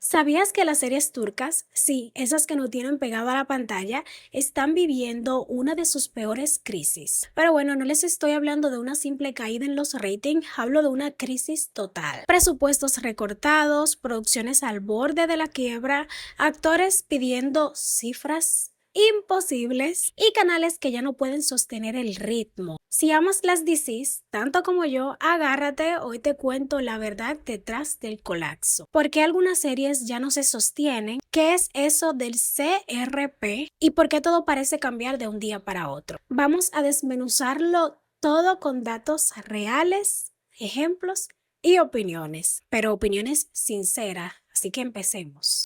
¿Sabías que las series turcas, sí, esas que no tienen pegado a la pantalla, están viviendo una de sus peores crisis? Pero bueno, no les estoy hablando de una simple caída en los ratings, hablo de una crisis total. Presupuestos recortados, producciones al borde de la quiebra, actores pidiendo cifras imposibles y canales que ya no pueden sostener el ritmo. Si amas las DCs tanto como yo, agárrate, hoy te cuento la verdad detrás del colapso. ¿Por qué algunas series ya no se sostienen? ¿Qué es eso del CRP? ¿Y por qué todo parece cambiar de un día para otro? Vamos a desmenuzarlo todo con datos reales, ejemplos y opiniones, pero opiniones sinceras. Así que empecemos.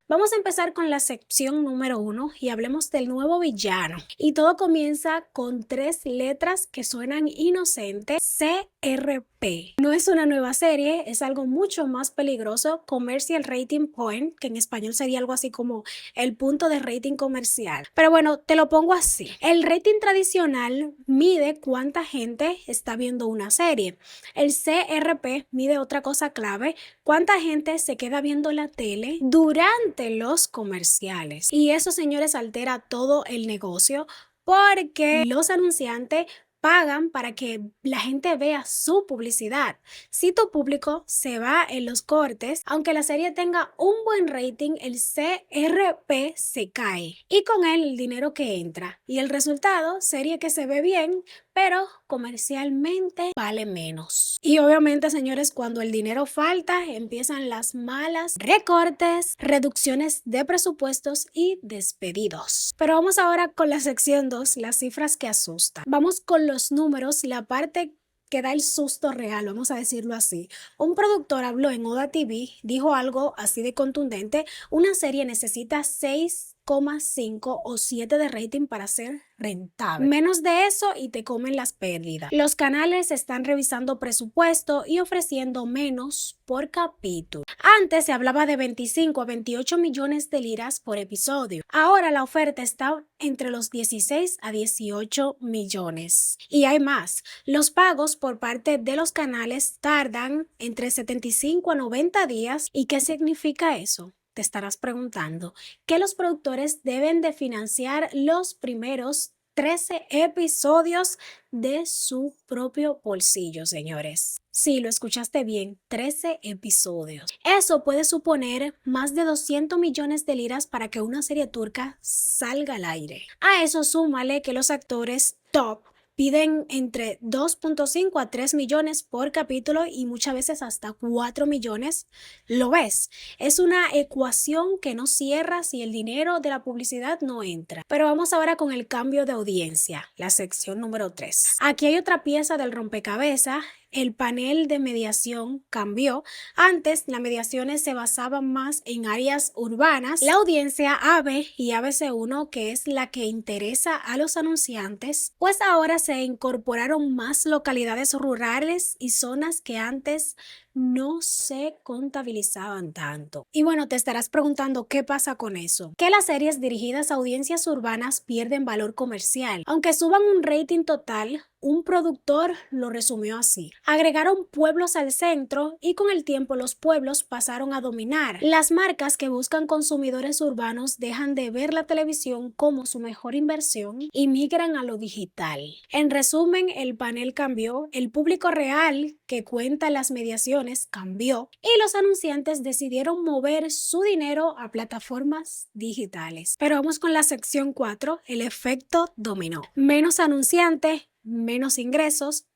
Vamos a empezar con la sección número 1 y hablemos del nuevo villano. Y todo comienza con 3 letras que suenan inocentes: CRP. No es una nueva serie, es algo mucho más peligroso: Commercial Rating Point, que en español sería algo así como el punto de rating comercial. Pero bueno, te lo pongo así. El rating tradicional mide cuánta gente está viendo una serie. El CRP mide otra cosa clave: cuánta gente se queda viendo la tele durante los comerciales. Y eso, señores, altera todo el negocio porque los anunciantes pagan para que la gente vea su publicidad. Si tu público se va en los cortes, aunque la serie tenga un buen rating, el CRP se cae y con él el dinero que entra. Y el resultado, serie que se ve bien, pero comercialmente vale menos. Y obviamente, señores, cuando el dinero falta, empiezan las malas: recortes, reducciones de presupuestos y despedidos. Pero vamos ahora con la sección 2, las cifras que asustan. Vamos con los números, la parte que da el susto real, vamos a decirlo así. Un productor habló en Oda TV, dijo algo así de contundente: una serie necesita 6,5 o 7 de rating para ser rentable. Menos de eso y te comen las pérdidas. Los canales están revisando presupuesto y ofreciendo menos por capítulo. Antes se hablaba de 25 a 28 millones de liras por episodio. Ahora la oferta está entre los 16 a 18 millones. Y hay más. Los pagos por parte de los canales tardan entre 75 a 90 días. ¿Y qué significa eso? Te estarás preguntando que los productores deben de financiar los primeros 13 episodios de su propio bolsillo, señores. Sí, lo escuchaste bien, 13 episodios. Eso puede suponer más de 200 millones de liras para que una serie turca salga al aire. A eso súmale que los actores top piden entre 2,5 a 3 millones por capítulo y muchas veces hasta 4 millones. ¿Lo ves? Es una ecuación que no cierra si el dinero de la publicidad no entra. Pero vamos ahora con el cambio de audiencia, la sección número 3. Aquí hay otra pieza del rompecabezas. El panel de mediación cambió. Antes las mediaciones se basaban más en áreas urbanas. La audiencia AB y ABC1, que es la que interesa a los anunciantes, pues ahora se incorporaron más localidades rurales y zonas que antes no se contabilizaban tanto. Y bueno, te estarás preguntando qué pasa con eso. Que las series dirigidas a audiencias urbanas pierden valor comercial. Aunque suban un rating total, un productor lo resumió así: agregaron pueblos al centro y con el tiempo los pueblos pasaron a dominar. Las marcas que buscan consumidores urbanos dejan de ver la televisión como su mejor inversión y migran a lo digital. En resumen, el panel cambió, el público real que cuenta las mediaciones cambió y los anunciantes decidieron mover su dinero a plataformas digitales. Pero vamos con la sección 4, el efecto dominó. Menos anunciantes, menos ingresos,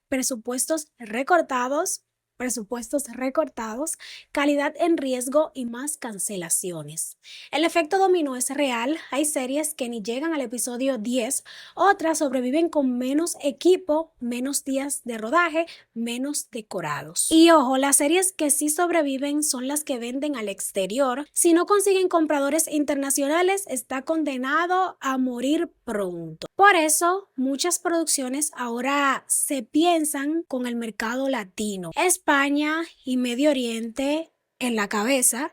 presupuestos recortados, calidad en riesgo y más cancelaciones. El efecto dominó es real. Hay series que ni llegan al episodio 10, otras sobreviven con menos equipo, menos días de rodaje, menos decorados. Y ojo, las series que sí sobreviven son las que venden al exterior. Si no consiguen compradores internacionales, está condenado a morir pronto. Por eso, muchas producciones ahora se piensan con el mercado latino. España y Medio Oriente en la cabeza.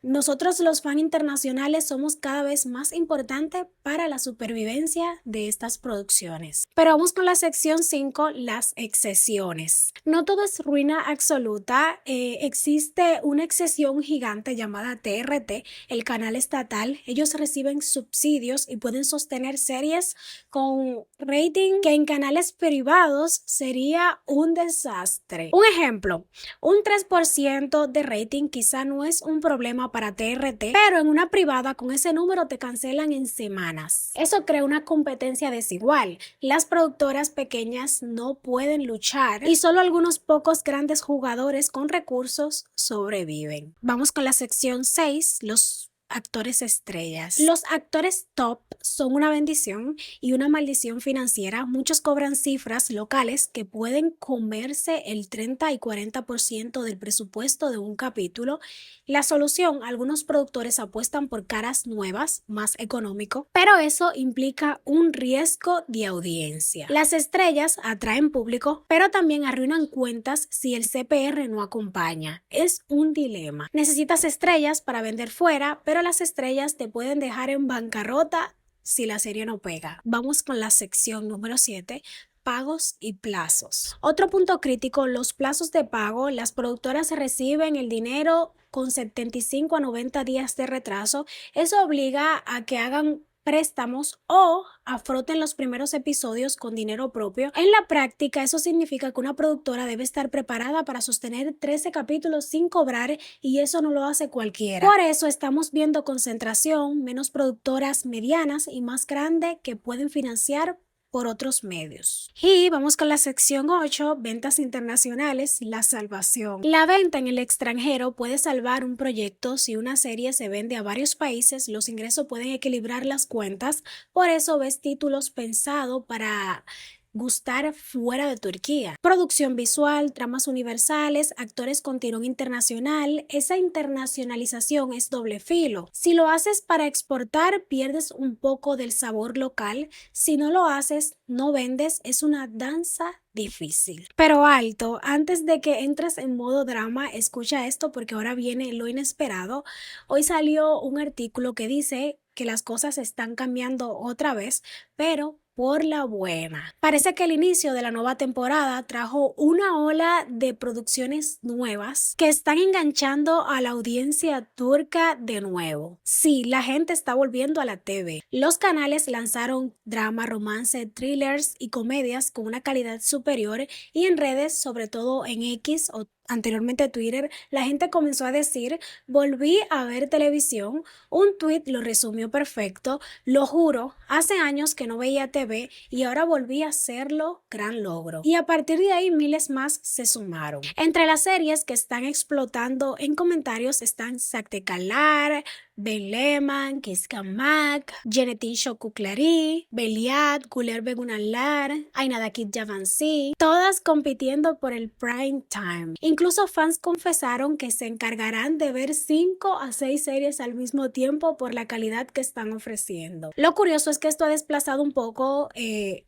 Nosotros los fans internacionales somos cada vez más importantes para la supervivencia de estas producciones. Pero vamos con la sección 5, las excepciones. No todo es ruina absoluta, existe una excepción gigante llamada TRT, el canal estatal. Ellos reciben subsidios y pueden sostener series con rating que en canales privados sería un desastre. Un ejemplo, un 3% de rating quizá no es un problema para TRT, pero en una privada con ese número te cancelan en semanas. Eso crea una competencia desigual. Las productoras pequeñas no pueden luchar y solo algunos pocos grandes jugadores con recursos sobreviven. Vamos con la sección 6, los actores estrellas. Los actores top son una bendición y una maldición financiera. Muchos cobran cifras locales que pueden comerse el 30 y 40% del presupuesto de un capítulo. La solución, algunos productores apuestan por caras nuevas, más económico, pero eso implica un riesgo de audiencia. Las estrellas atraen público, pero también arruinan cuentas si el CPR no acompaña. Es un dilema. Necesitas estrellas para vender fuera, pero las estrellas te pueden dejar en bancarrota si la serie no pega. Vamos con la sección número 7. Pagos y plazos. Otro punto crítico, los plazos de pago. Las productoras reciben el dinero con 75 a 90 días de retraso. Eso obliga a que hagan préstamos o afronten los primeros episodios con dinero propio. En la práctica, eso significa que una productora debe estar preparada para sostener 13 capítulos sin cobrar y eso no lo hace cualquiera. Por eso estamos viendo concentración, menos productoras medianas y más grandes que pueden financiar por otros medios. Y vamos con la sección 8, ventas internacionales, la salvación. La venta en el extranjero puede salvar un proyecto. Si una serie se vende a varios países, los ingresos pueden equilibrar las cuentas. Por eso ves títulos pensados para gustar fuera de Turquía. Producción visual, tramas universales, actores con tirón internacional. Esa internacionalización es doble filo. Si lo haces para exportar, pierdes un poco del sabor local. Si no lo haces, no vendes. Es una danza difícil. Pero alto, antes de que entres en modo drama, escucha esto porque ahora viene lo inesperado. Hoy salió un artículo que dice que las cosas están cambiando otra vez, pero por la buena. Parece que el inicio de la nueva temporada trajo una ola de producciones nuevas que están enganchando a la audiencia turca de nuevo. Sí, la gente está volviendo a la TV. Los canales lanzaron drama, romance, thrillers y comedias con una calidad superior y en redes, sobre todo en X o anteriormente Twitter, la gente comenzó a decir: volví a ver televisión. Un tweet lo resumió perfecto: lo juro, hace años que no veía TV y ahora volví a hacerlo, gran logro. Y a partir de ahí miles más se sumaron. Entre las series que están explotando en comentarios están Saktecalar, Ben Lehman, Kiskamak, Genetin Shokuklari, Beliat, Guler Begunalar, Ainadakit Javansi, todas compitiendo por el prime time. Incluso fans confesaron que se encargarán de ver 5 a 6 series al mismo tiempo por la calidad que están ofreciendo. Lo curioso es que esto ha desplazado un poco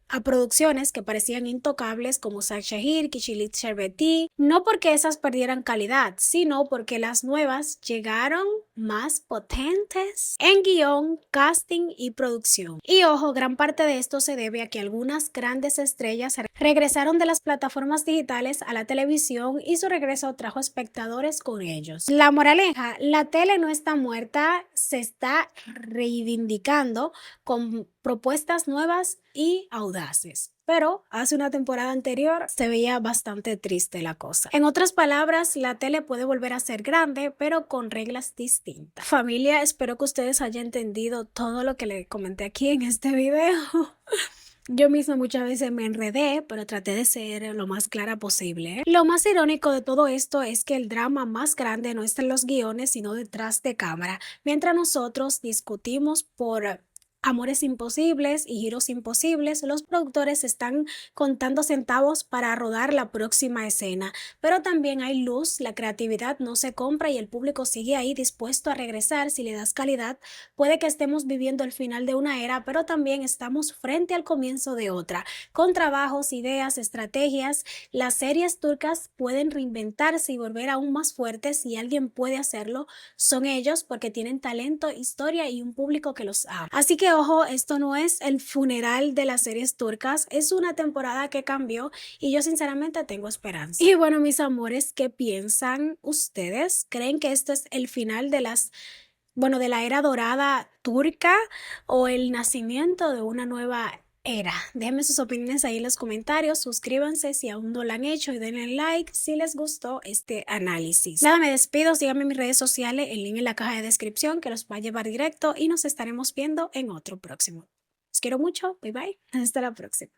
a producciones que parecían intocables como Sak Shahir, Kishilit Sherbeti, no porque esas perdieran calidad, sino porque las nuevas llegaron más potentes en guión, casting y producción. Y ojo, gran parte de esto se debe a que algunas grandes estrellas regresaron de las plataformas digitales a la televisión y su regreso trajo espectadores con ellos. La moraleja, la tele no está muerta, se está reivindicando con propuestas nuevas y audaces. Pero hace una temporada anterior se veía bastante triste la cosa. En otras palabras, la tele puede volver a ser grande, pero con reglas distintas. Familia, espero que ustedes hayan entendido todo lo que les comenté aquí en este video. Yo misma muchas veces me enredé, pero traté de ser lo más clara posible. Lo más irónico de todo esto es que el drama más grande no está en los guiones, sino detrás de cámara, mientras nosotros discutimos por amores imposibles y giros imposibles, los productores están contando centavos para rodar la próxima escena. Pero también hay luz, la creatividad no se compra y el público sigue ahí dispuesto a regresar si le das calidad. Puede que estemos viviendo el final de una era, pero también estamos frente al comienzo de otra. Con trabajos, ideas, estrategias, las series turcas pueden reinventarse y volver aún más fuertes. Si alguien puede hacerlo, son ellos, porque tienen talento, historia y un público que los ama. Así que ojo, esto no es el funeral de las series turcas, es una temporada que cambió y yo sinceramente tengo esperanza. Y bueno, mis amores, ¿qué piensan ustedes? ¿Creen que esto es el final de de la era dorada turca o el nacimiento de una nueva era? Déjenme sus opiniones ahí en los comentarios, suscríbanse si aún no lo han hecho y denle like si les gustó este análisis. Nada, me despido, síganme en mis redes sociales, el link en la caja de descripción que los va a llevar directo y nos estaremos viendo en otro próximo. Los quiero mucho, bye bye, hasta la próxima.